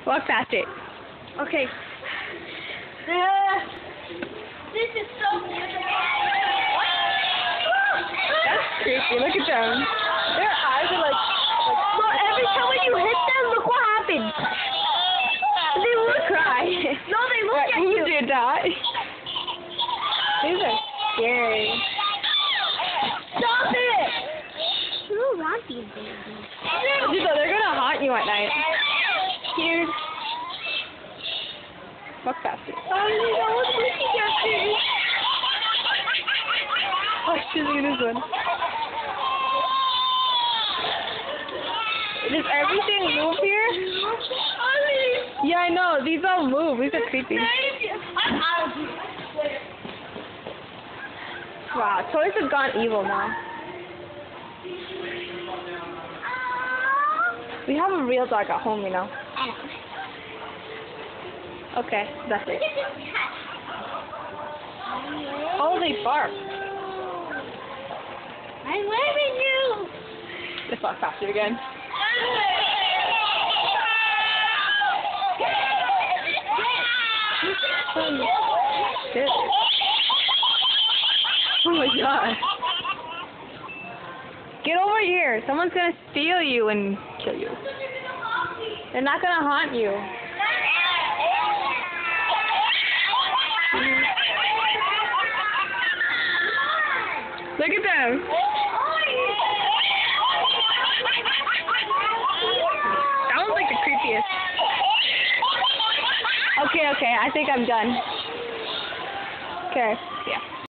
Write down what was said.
Walk past it. Okay. This is so That's creepy. Look at them. Their eyes are like So every time when you hit them, look what happens. They will cry. No, they look Right, at who you. did that? These are scary. Stop it! You don't want these babies. Gizmo, they're gonna haunt you at night. Here. Walk past it. Oh, she's looking at this one. Does everything move here? Yeah, I know. These all move. These are creepy. Wow, toys have gone evil now. We have a real dog at home, you know. Okay, that's it. Oh, they bark. I'm leaving you. Let's walk faster again. Shit. Oh my god. Get over here. Someone's gonna steal you and kill you. They're not gonna haunt you. Look at them. That one's like the creepiest. Okay, I think I'm done. Okay, yeah.